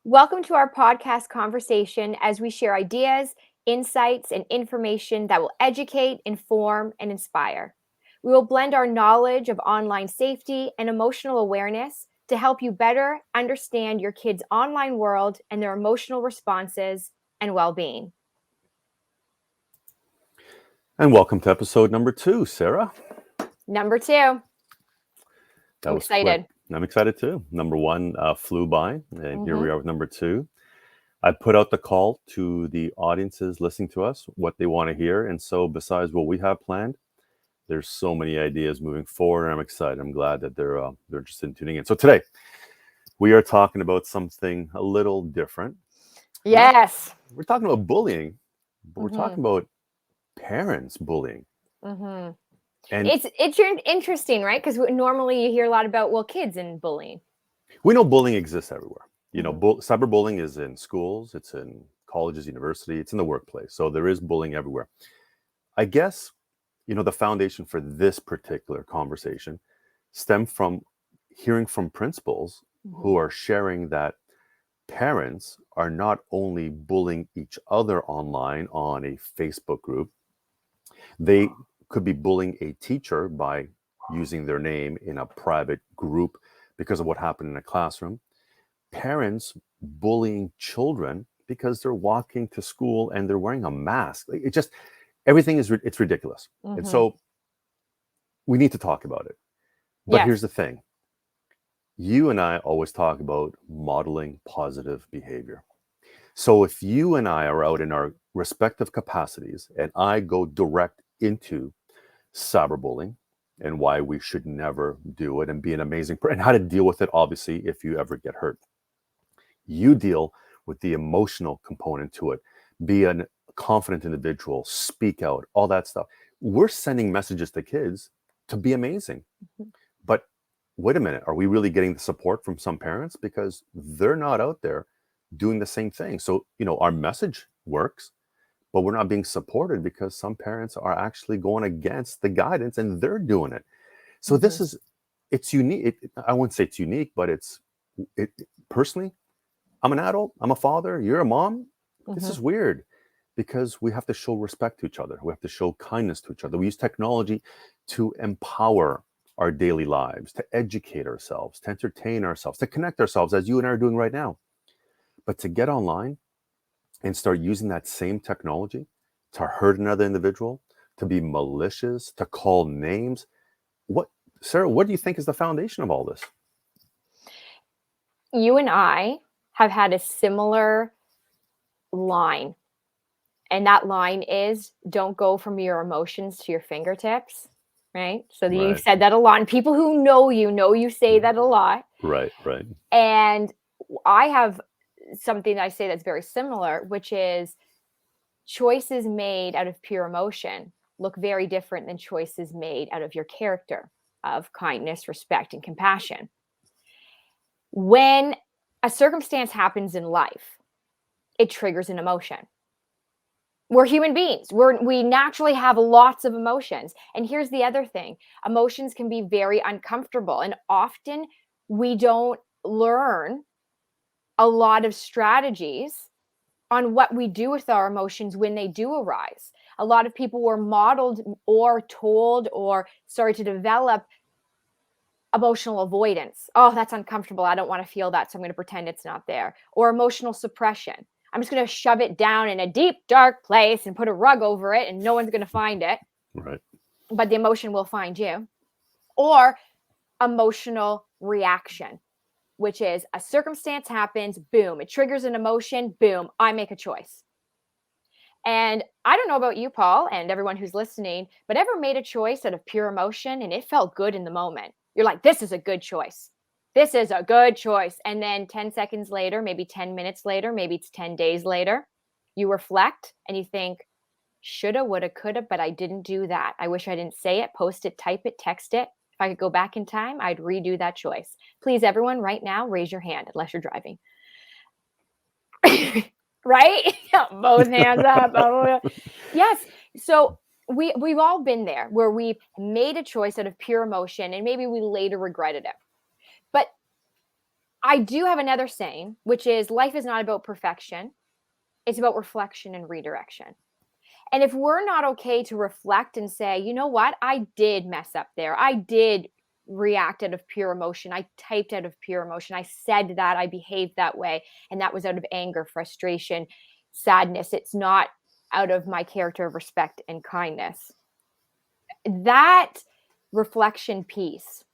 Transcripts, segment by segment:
Welcome to our podcast conversation as we share ideas, insights, and information that will educate, inform, and inspire. We will blend our knowledge of online safety and emotional awareness to help you better understand your kids' online world and their emotional responses and well being. And welcome to episode number 2, Sarah. Number 2, That I'm was quick. excited. I'm excited too. Number 1 flew by, and here Mhm. we are with number 2. I put out the call to the audiences listening to us, what they want to hear. And so, besides what we have planned, there's so many ideas moving forward, and I'm excited. I'm glad that they're interested in tuning in. So today, we are talking about something a little different. Yes. We're talking about bullying, but we're Mhm. talking about parents bullying. Mhm. And It's interesting, right? Because normally you hear a lot about kids and bullying. we know bullying exists everywhere. Mhm. Cyberbullying is in schools, it's in colleges, university, it's in the workplace. So there is bullying everywhere. I guess, the foundation for this particular conversation stemmed from hearing from principals who Mhm. are sharing that parents are not only bullying each other online on a Facebook group, they could be bullying a teacher by using their name in a private group because of what happened in a classroom. Parents bullying children because they're walking to school and they're wearing a mask. It just everything it's ridiculous. And Mhm. so we need to talk about it. But Yes. here's the thing. You and I always talk about modeling positive behavior. So if you and I are out in our respective capacities and I go direct into cyberbullying and why we should never do it and be an amazing person and how to deal with it, obviously, if you ever get hurt. You deal with the emotional component to it. Be a confident individual, speak out, all that stuff. We're sending messages to kids to be amazing. Mhm. But wait a minute, are we really getting the support from some parents? Because they're not out there doing the same thing. So, our message works, but we're not being supported because some parents are actually going against the guidance and they're doing it. So Mhm. it's unique. I wouldn't say it's unique, but it personally, I'm an adult, I'm a father, you're a mom. This Mhm. is weird because we have to show respect to each other. We have to show kindness to each other. We use technology to empower our daily lives, to educate ourselves, to entertain ourselves, to connect ourselves as you and I are doing right now. But to get online and start using that same technology to hurt another individual, to be malicious, to call names, what, Sarah, what do you think is the foundation of all this? You and I have had a similar line, and that line is don't go from your emotions to your fingertips, right? So you've Right. said that a lot, and people who know you say that a lot. Right, right. And I have something that I say that's very similar, which is choices made out of pure emotion look very different than choices made out of your character of kindness, respect, and compassion. When a circumstance happens in life, it triggers an emotion. We're human beings. We naturally have lots of emotions. And here's the other thing. Emotions can be very uncomfortable, and often we don't learn a lot of strategies on what we do with our emotions when they do arise. A lot of people were modeled or told or started to develop emotional avoidance. Oh, that's uncomfortable. I don't want to feel that. So I'm going to pretend it's not there. Or emotional suppression. I'm just going to shove it down in a deep, dark place and put a rug over it, and no one's going to find it, Right. but the emotion will find you. Or emotional reaction, which is a circumstance happens, boom, it triggers an emotion, boom, I make a choice. And I don't know about you, Paul, and everyone who's listening, but ever made a choice out of pure emotion and it felt good in the moment? You're like, this is a good choice. This is a good choice. And then 10 seconds later, maybe 10 minutes later, maybe it's 10 days later, you reflect and you think, shoulda, woulda, coulda, but I didn't do that. I wish I didn't say it, post it, type it, text it. If I could go back in time, I'd redo that choice. Please, everyone, right now, raise your hand unless you're driving. Right? Both hands up. Yes. So we've all been there where we've made a choice out of pure emotion and maybe we later regretted it. But I do have another saying, which is life is not about perfection. It's about reflection and redirection. And if we're not okay to reflect and say, you know what, I did mess up there. I did react out of pure emotion. I typed out of pure emotion. I said that. I behaved that way. And that was out of anger, frustration, sadness. It's not out of my character of respect and kindness. That reflection piece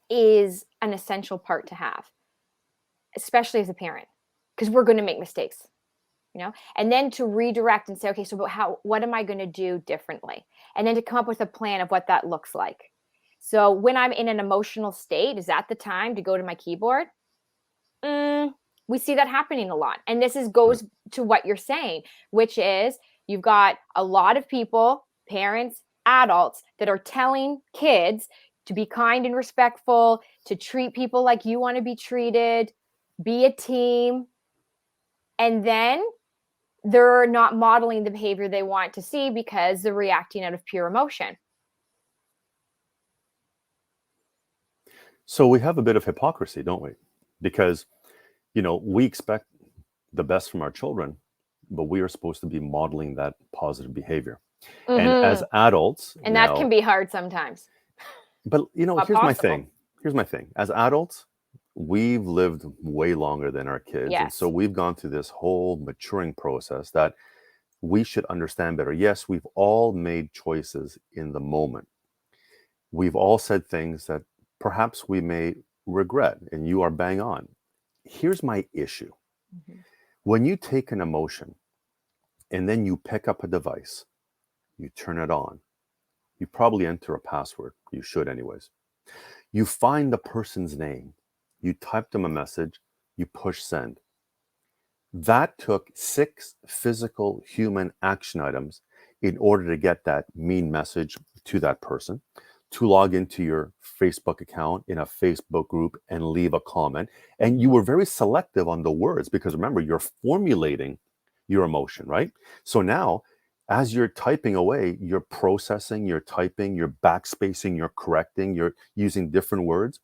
is an essential part to have, especially as a parent, because we're going to make mistakes. And then to redirect and say, okay, so what am I going to do differently? And then to come up with a plan of what that looks like. So when I'm in an emotional state, is that the time to go to my keyboard? We see that happening a lot. And this goes to what you're saying, which is you've got a lot of people, parents, adults, that are telling kids to be kind and respectful, to treat people like you want to be treated, be a team. And then they're not modeling the behavior they want to see because they're reacting out of pure emotion. So we have a bit of hypocrisy, don't we? Because, we expect the best from our children, but we are supposed to be modeling that positive behavior. And as adults, and that can be hard sometimes. But, here's my thing. As adults, we've lived way longer than our kids. Yes. And so we've gone through this whole maturing process that we should understand better. Yes, we've all made choices in the moment. We've all said things that perhaps we may regret, and you are bang on. Here's my issue. When you take an emotion and then you pick up a device, you turn it on, you probably enter a password. You should anyways. You find the person's name, you type them a message, you push send. That took 6 physical human action items in order to get that mean message to that person, to log into your Facebook account in a Facebook group and leave a comment. And you were very selective on the words because remember, you're formulating your emotion, right? So now, as you're typing away, you're processing, you're typing, you're backspacing, you're correcting, you're using different words.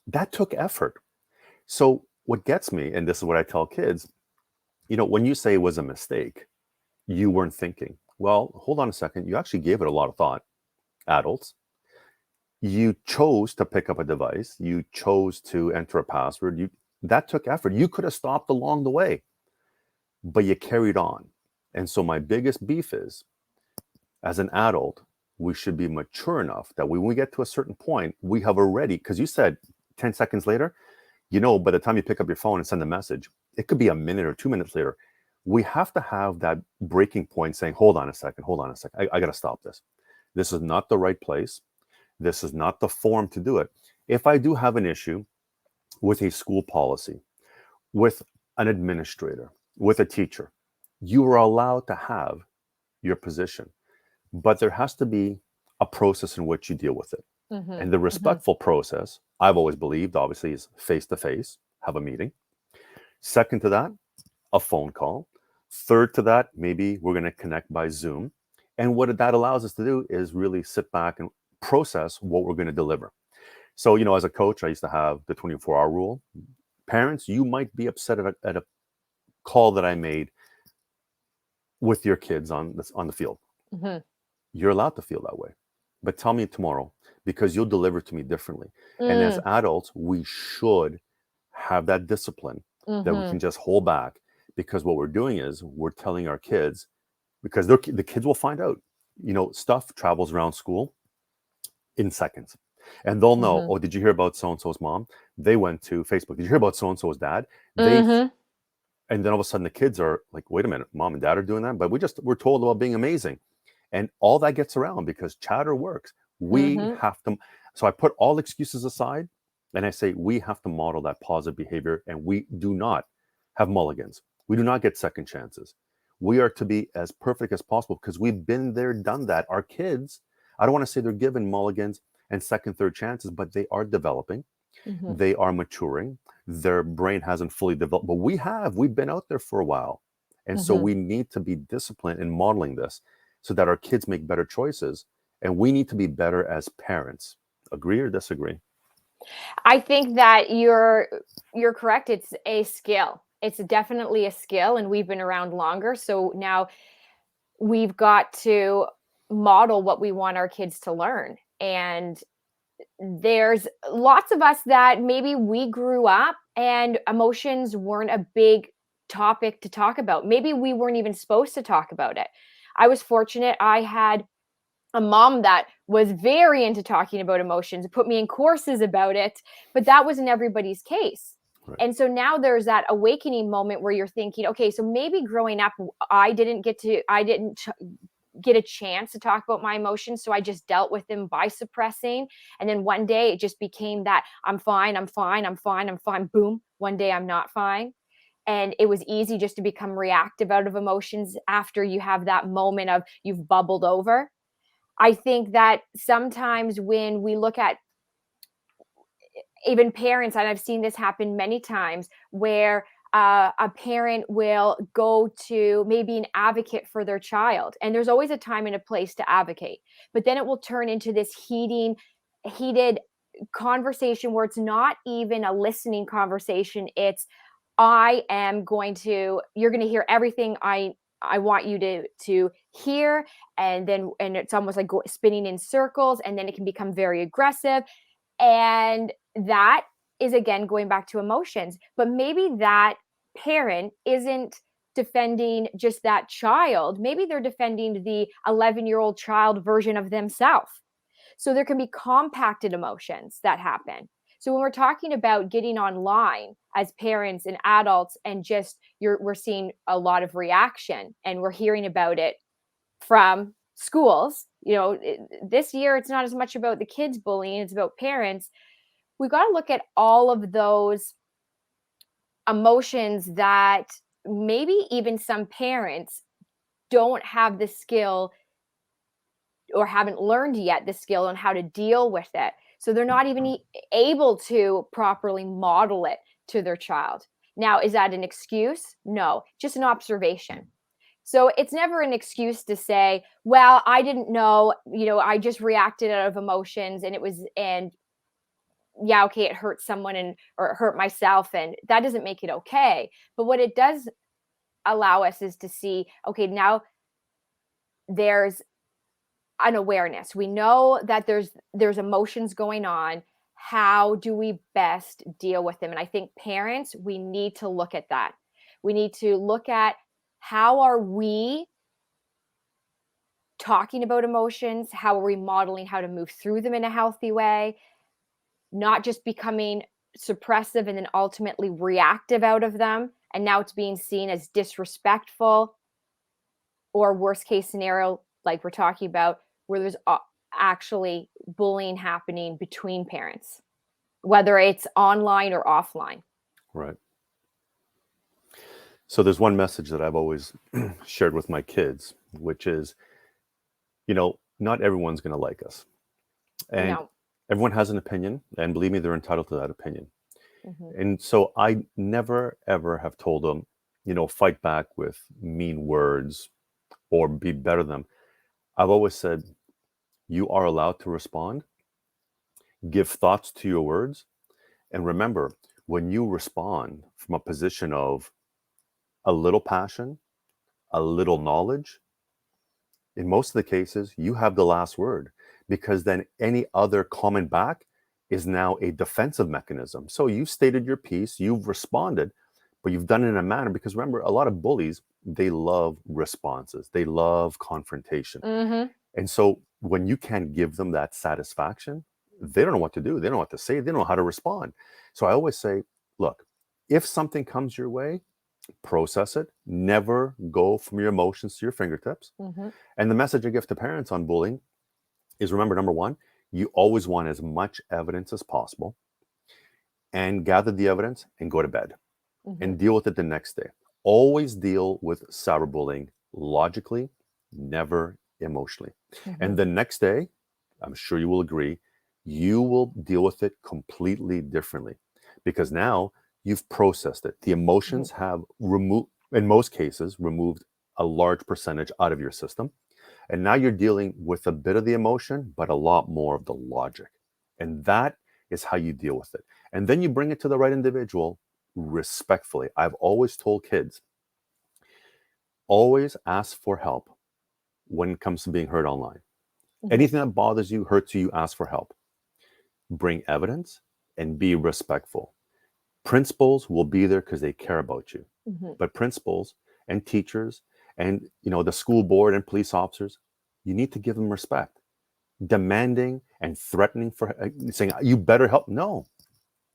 That took effort. So what gets me, and this is what I tell kids, when you say it was a mistake, you weren't thinking. Well, hold on a second. You actually gave it a lot of thought. Adults, you chose to pick up a device. You chose to enter a password. That took effort. You could have stopped along the way, but you carried on. And so my biggest beef is, as an adult, we should be mature enough that when we get to a certain point, we have already, because you said 10 seconds later, by the time you pick up your phone and send a message, it could be a minute or 2 minutes later. We have to have that breaking point saying, hold on a second. I got to stop this. This is not the right place. This is not the forum to do it. If I do have an issue with a school policy, with an administrator, with a teacher, you are allowed to have your position, but there has to be a process in which you deal with it. And the respectful process, I've always believed, obviously, is face-to-face, have a meeting. Second to that, a phone call. Third to that, maybe we're going to connect by Zoom. And what that allows us to do is really sit back and process what we're going to deliver. So, as a coach, I used to have the 24-hour rule. Parents, you might be upset at a call that I made with your kids on the field. You're allowed to feel that way. But tell me tomorrow, because you'll deliver to me differently. And as adults, we should have that discipline that we can just hold back, because what we're doing is we're telling our kids, because the kids will find out, stuff travels around school in seconds. And they'll know, oh, did you hear about so-and-so's mom? They went to Facebook. Did you hear about so-and-so's dad? And then all of a sudden the kids are like, wait a minute, mom and dad are doing that? But we're told about being amazing. And all that gets around because chatter works. We have to. So I put all excuses aside and I say, we have to model that positive behavior, and we do not have mulligans. We do not get second chances. We are to be as perfect as possible because we've been there, done that. Our kids, I don't want to say they're given mulligans and second, third chances, but they are developing. They are maturing. Their brain hasn't fully developed, but we've been out there for a while. And so we need to be disciplined in modeling this so that our kids make better choices. And we need to be better as parents. Agree or disagree? I think that you're correct. It's a skill. It's definitely a skill, and we've been around longer. So now we've got to model what we want our kids to learn. And there's lots of us that maybe we grew up and emotions weren't a big topic to talk about. Maybe we weren't even supposed to talk about it. I was fortunate. I had a mom that was very into talking about emotions, put me in courses about it, but that wasn't everybody's case. Right. And so now there's that awakening moment where you're thinking, okay, so maybe growing up, I didn't get a chance to talk about my emotions. So I just dealt with them by suppressing. And then one day it just became that I'm fine, I'm fine, I'm fine, I'm fine. Boom. One day I'm not fine. And it was easy just to become reactive out of emotions after you have that moment of you've bubbled over. I think that sometimes when we look at even parents, and I've seen this happen many times, where a parent will go to maybe an advocate for their child, and there's always a time and a place to advocate, but then it will turn into this heated conversation where it's not even a listening conversation. It's you're going to hear everything I want you to hear, and it's almost like spinning in circles, and then it can become very aggressive, and that is again going back to emotions. But maybe that parent isn't defending just that child. Maybe they're defending the 11-year-old child version of themselves. So there can be compacted emotions that happen. So when we're talking about getting online as parents and adults, and we're seeing a lot of reaction, and we're hearing about it from schools. This year it's not as much about the kids bullying, it's about parents. We've got to look at all of those emotions that maybe even some parents don't have the skill or haven't learned yet the skill on how to deal with it. So they're not even able to properly model it to their child. Now, is that an excuse? No, just an observation. So it's never an excuse to say, well, I didn't know, I just reacted out of emotions, and yeah, okay, it hurt someone or it hurt myself, and that doesn't make it okay. But what it does allow us is to see, okay, now there's an awareness. We know that there's emotions going on. How do we best deal with them? And I think parents, we need to look at that. We need to look at how are we talking about emotions? How are we modeling how to move through them in a healthy way? Not just becoming suppressive and then ultimately reactive out of them. And now it's being seen as disrespectful, or worst case scenario, like we're talking about, where there's actually bullying happening between parents, whether it's online or offline. Right. So there's one message that I've always shared with my kids, which is, not everyone's going to like us. And No. everyone has an opinion, and believe me, they're entitled to that opinion. Mm-hmm. And so I never, ever have told them, fight back with mean words or be better than them. I've always said, you are allowed to respond, give thoughts to your words. And remember, when you respond from a position of a little passion, a little knowledge, in most of the cases, you have the last word, because then any other comment back is now a defensive mechanism. So you stated your piece, you've responded, but you've done it in a manner, because remember, a lot of bullies, they love responses. They love confrontation. Mm-hmm. And so when you can't give them that satisfaction, they don't know what to do. They don't know what to say. They don't know how to respond. So I always say, look, if something comes your way, process it. Never go from your emotions to your fingertips. Mm-hmm. And the message I give to parents on bullying is, remember, number one, you always want as much evidence as possible, and gather the evidence and go to bed. Mm-hmm. And deal with it the next day. Always deal with cyberbullying logically, never emotionally. Mm-hmm. And the next day, I'm sure you will agree, you will deal with it completely differently, because now you've processed it. The emotions have removed, in most cases, removed a large percentage out of your system. And now you're dealing with a bit of the emotion, but a lot more of the logic. And that is how you deal with it. And then you bring it to the right individual respectfully. I've always told kids, always ask for help when it comes to being hurt online. Anything that bothers you, hurts you, ask for help. Bring evidence and be respectful. Principals will be there because they care about you. But principals and teachers and the school board and police officers, you need to give them respect. Demanding and threatening for saying you better help. No,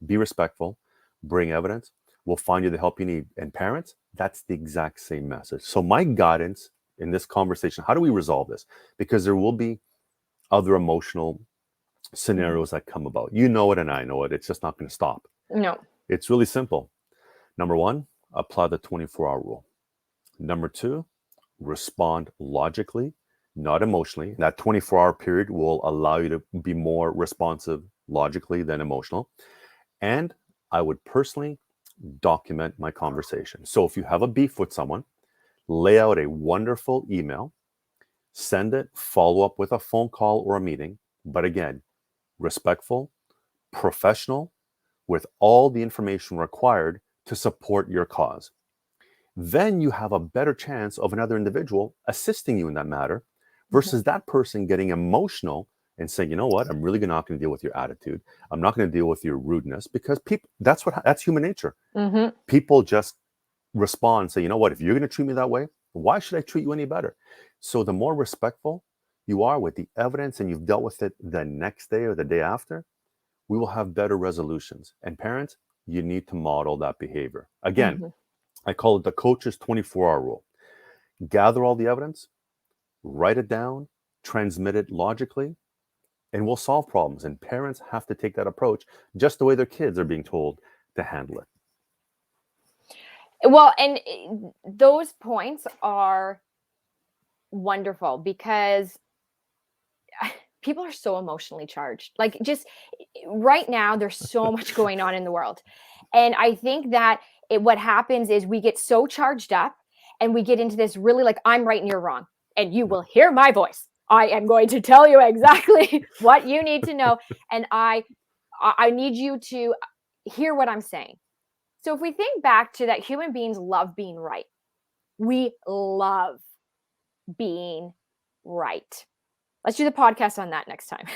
be respectful. Bring evidence. We'll find you the help you need. And parents, that's the exact same message. So my guidance in this conversation, how do we resolve this? Because there will be other emotional scenarios that come about. You know it and I know it. It's just not going to stop. No. It's really simple. Number one, apply the 24-hour rule. Number two, respond logically, not emotionally. That 24-hour period will allow you to be more responsive logically than emotional. And I would personally document my conversation. So if you have a beef with someone, lay out a wonderful email, send it, follow up with a phone call or a meeting. But again, respectful, professional, with all the information required to support your cause. Then you have a better chance of another individual assisting you in that matter versus that person getting emotional and saying, you know what, I'm really not going to deal with your attitude. I'm not going to deal with your rudeness, because people, that's human nature. People just respond and say, you know what, if you're going to treat me that way, why should I treat you any better? So the more respectful you are with the evidence and you've dealt with it the next day or the day after, we will have better resolutions. And parents, you need to model that behavior. Again, I call it the coach's 24-hour rule. Gather all the evidence, write it down, transmit it logically, and we'll solve problems. And parents have to take that approach just the way their kids are being told to handle it. Well, and those points are wonderful because people are so emotionally charged. Like, just right now, there's so much going on in the world. And I think that what happens is we get so charged up and we get into this really like, I'm right and you're wrong. And you will hear my voice. I am going to tell you exactly what you need to know. And I need you to hear what I'm saying. So if we think back to that, human beings love being right. We love being right. Let's do the podcast on that next time.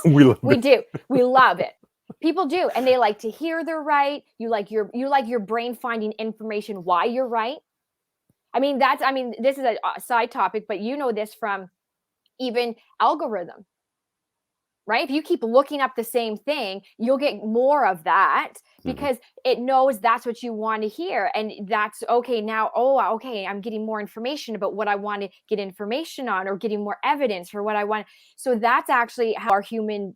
We do. We love it. People do, and they like to hear they're right. You like your brain finding information why you're right. This is a side topic, but you know this from even algorithm, right? If you keep looking up the same thing, you'll get more of that because it knows that's what you want to hear. And that's okay. Now, I'm getting more information about what I want to get information on, or getting more evidence for what I want. So that's actually how our human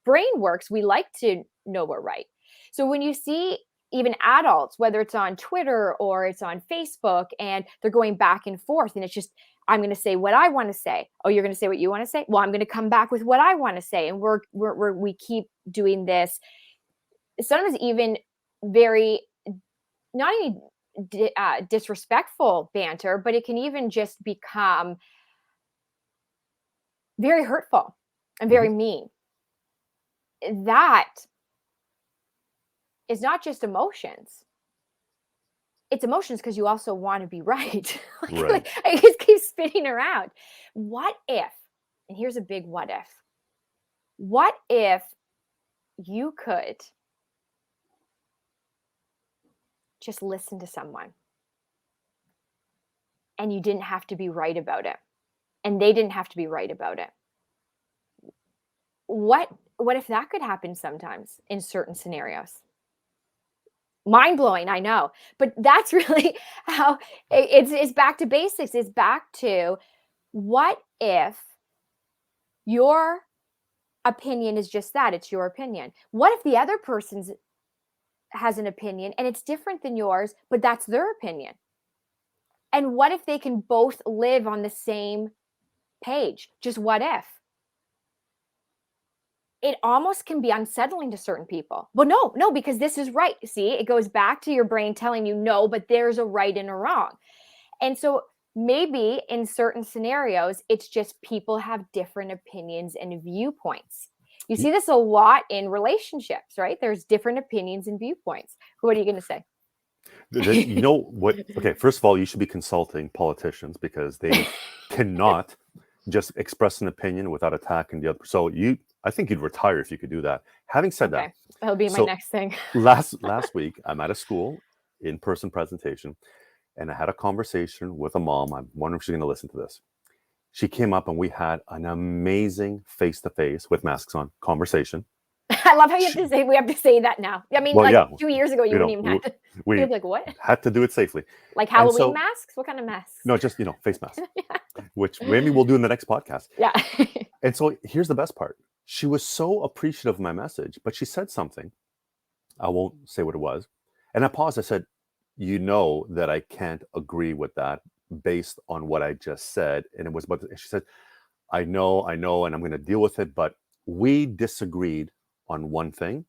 brain works. We like to know we're right. So when you see even adults, whether it's on Twitter or it's on Facebook, and they're going back and forth, and it's just, I'm going to say what I want to say. Oh, you're going to say what you want to say? Well, I'm going to come back with what I want to say. And we keep doing this. Sometimes even very, not even disrespectful banter, but it can even just become very hurtful and very mean. That is not just emotions. It's emotions because you also want to be right. Right. I just keep spinning around. What if, and here's a big what if you could just listen to someone and you didn't have to be right about it, and they didn't have to be right about it? What if that could happen sometimes in certain scenarios? Mind-blowing, I know, but that's really how it's back to basics. It's back to, what if your opinion is just that? It's your opinion. What if the other person's has an opinion and it's different than yours, but that's their opinion? And what if they can both live on the same page? Just what if? It almost can be unsettling to certain people. Well, no, because this is right. See, it goes back to your brain telling you no, but there's a right and a wrong. And so maybe in certain scenarios, it's just people have different opinions and viewpoints. You see this a lot in relationships, right? There's different opinions and viewpoints. What are you going to say? You know what? Okay, first of all, you should be consulting politicians because they cannot just express an opinion without attacking the other. So I think you'd retire if you could do that. Having said Okay, that'll be my next thing. last week, I'm at a school in-person presentation, and I had a conversation with a mom. I'm wondering if she's going to listen to this. She came up and we had an amazing face-to-face with masks on conversation. I love how we have to say that now. I mean, Well, yeah, 2 years ago, you wouldn't even have to. we You'd be like, what? had to do it safely. Like Halloween masks? What kind of masks? No, just, face masks, which maybe we'll do in the next podcast. Yeah. And so here's the best part. She was so appreciative of my message, but she said something. I won't say what it was. And I paused. I said, you know that I can't agree with that based on what I just said. And it was, but she said, I know, and I'm going to deal with it. But we disagreed on one thing,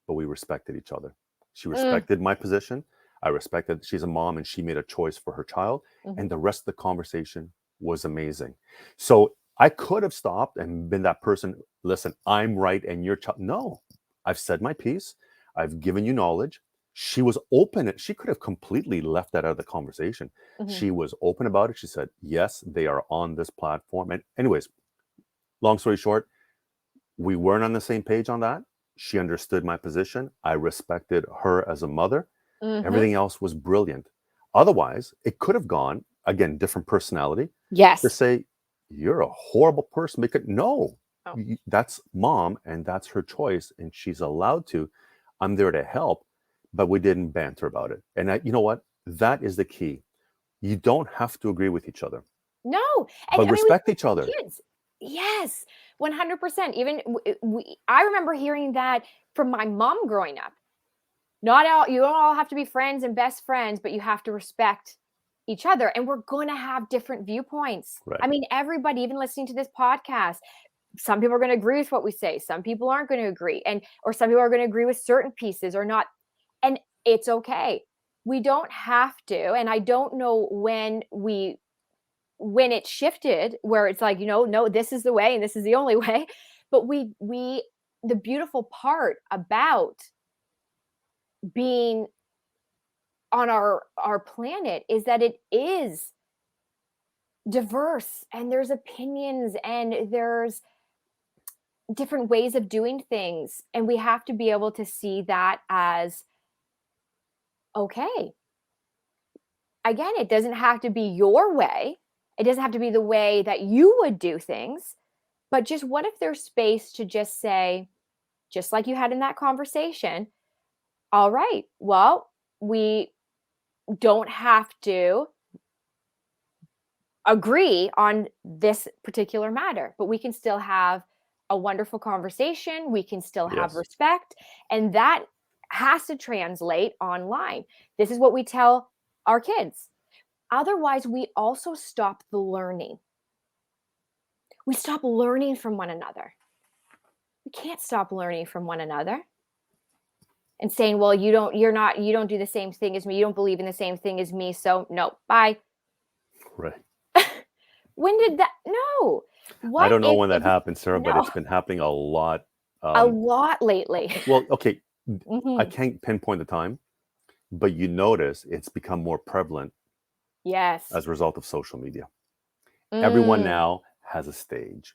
but we respected each other. She respected my position. I respected she's a mom and she made a choice for her child. And the rest of the conversation was amazing. So I could have stopped and been that person. Listen, I'm right and your child. No, I've said my piece. I've given you knowledge. She was open. She could have completely left that out of the conversation. She was open about it. She said, yes, they are on this platform. And anyways, long story short, we weren't on the same page on that. She understood my position. I respected her as a mother. Everything else was brilliant. Otherwise, it could have gone, again, different personality. Yes. To say, you're a horrible person. Because no, that's mom and that's her choice. And she's allowed to. I'm there to help. But we didn't banter about it. And you know what? That is the key. You don't have to agree with each other. No. But respect each other. Kids. Yes, 100%. Even I remember hearing that from my mom growing up. You don't all have to be friends and best friends, but you have to respect each other. And we're going to have different viewpoints. Right. I mean, everybody, even listening to this podcast, some people are going to agree with what we say. Some people aren't going to agree. Or some people are going to agree with certain pieces or not. And it's okay. We don't have to. And I don't know when it shifted where it's like, no, this is the way and this is the only way. But the beautiful part about being on our planet is that it is diverse and there's opinions and there's different ways of doing things. And we have to be able to see that as okay. Again, it doesn't have to be your way. It doesn't have to be the way that you would do things. But just what if there's space to just say, just like you had in that conversation, all right, well, we don't have to agree on this particular matter, but we can still have a wonderful conversation. We can still have respect. And that has to translate online. This is what we tell our kids. Otherwise, we also stop the learning. We stop learning from one another. We can't stop learning from one another. And saying, well, you don't do the same thing as me. You don't believe in the same thing as me. So no, bye. Right. When did that? No. I don't know when that happened, Sarah, but it's been happening a lot. A lot lately. Well, okay. I can't pinpoint the time, but you notice it's become more prevalent. Yes. As a result of social media. Everyone now has a stage.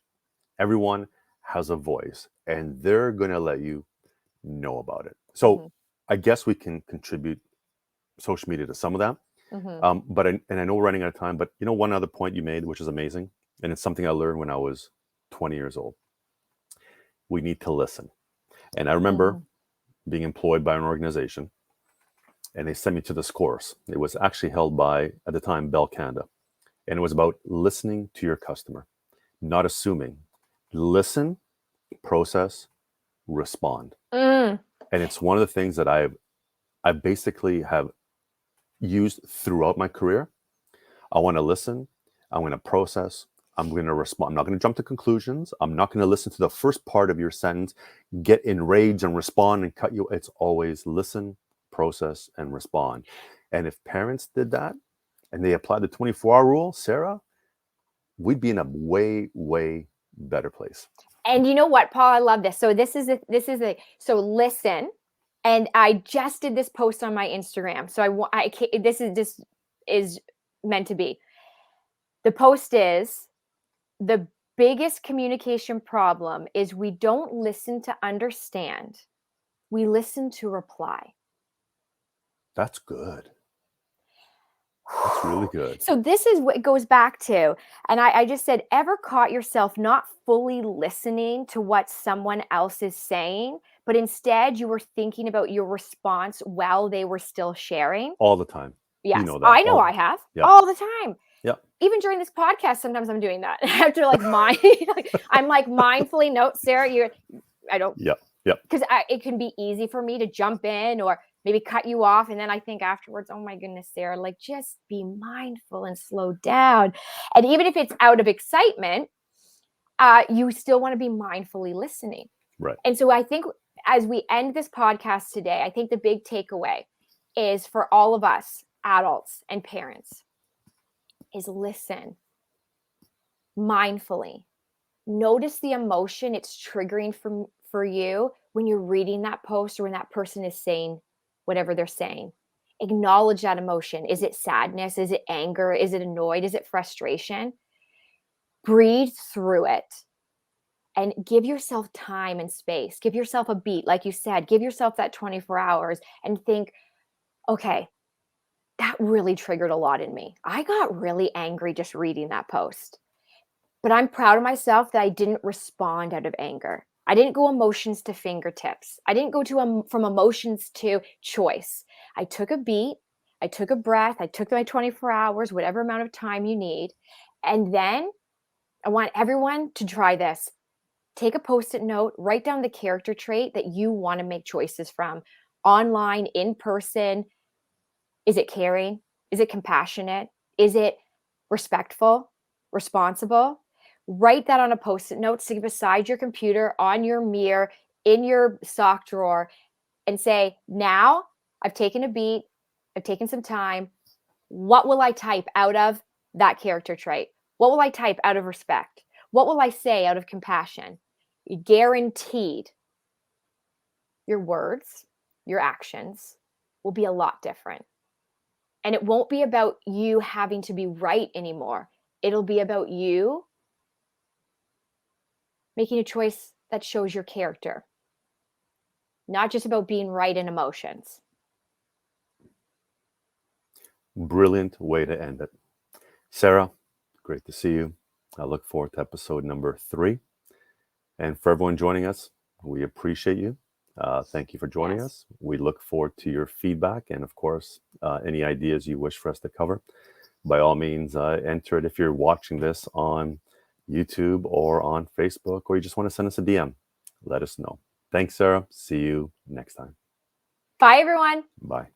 Everyone has a voice, and they're going to let you know about it. So I guess we can contribute social media to some of that. But I know we're running out of time, but one other point you made, which is amazing, and it's something I learned when I was 20 years old. We need to listen. And I remember being employed by an organization, and they sent me to this course. It was actually held by, at the time, Bell Canada. And it was about listening to your customer, not assuming. Listen, process, respond. And it's one of the things that I basically have used throughout my career. I want to listen. I'm going to process. I'm going to respond. I'm not going to jump to conclusions. I'm not going to listen to the first part of your sentence, get enraged and respond and cut you. It's always listen, process, and respond. And if parents did that and they applied the 24-hour rule, Sarah, we'd be in a way, way better place. And you know what, Paul? I love this. So so listen. And I just did this post on my Instagram. So this is meant to be. The post is, the biggest communication problem is we don't listen to understand. We listen to reply. That's good. That's really good. So this is what it goes back to. And I just said, ever caught yourself not fully listening to what someone else is saying, but instead you were thinking about your response while they were still sharing? All the time. Yes, You know that. I know I have. Yeah. All the time. Yeah. Even during this podcast, sometimes I'm doing that. I have to I'm like mindfully, no, Sarah, I don't. Yep. Yep. Because it can be easy for me to jump in or maybe cut you off. And then I think afterwards, oh my goodness, Sarah, like just be mindful and slow down. And even if it's out of excitement, you still want to be mindfully listening. Right. And so I think as we end this podcast today, I think the big takeaway is for all of us, adults and parents, is listen mindfully. Notice the emotion it's triggering for you when you're reading that post or when that person is saying whatever they're saying. Acknowledge that emotion. Is it sadness? Is it anger? Is it annoyed? Is it frustration? Breathe through it and give yourself time and space. Give yourself a beat. Like you said, give yourself that 24 hours and think, okay, that really triggered a lot in me. I got really angry just reading that post. But I'm proud of myself that I didn't respond out of anger. I didn't go emotions to fingertips. I didn't go from emotions to choice. I took a beat. I took a breath. I took my 24 hours, whatever amount of time you need. And then I want everyone to try this. Take a Post-it note, write down the character trait that you want to make choices from, online, in person. Is it caring? Is it compassionate? Is it respectful, responsible? Write that on a Post-it note, stick it beside your computer, on your mirror, in your sock drawer, and say, now I've taken a beat, I've taken some time. What will I type out of that character trait? What will I type out of respect? What will I say out of compassion? Guaranteed your words, your actions will be a lot different. And it won't be about you having to be right anymore. It'll be about you making a choice that shows your character, not just about being right in emotions. Brilliant way to end it. Sarah, great to see you. I look forward to episode number 3. And for everyone joining us, we appreciate you. Thank you for joining us. We look forward to your feedback and, of course, any ideas you wish for us to cover. By all means, enter it if you're watching this on YouTube or on Facebook, or you just want to send us a DM. Let us know. Thanks, Sarah. See you next time. Bye, everyone. Bye.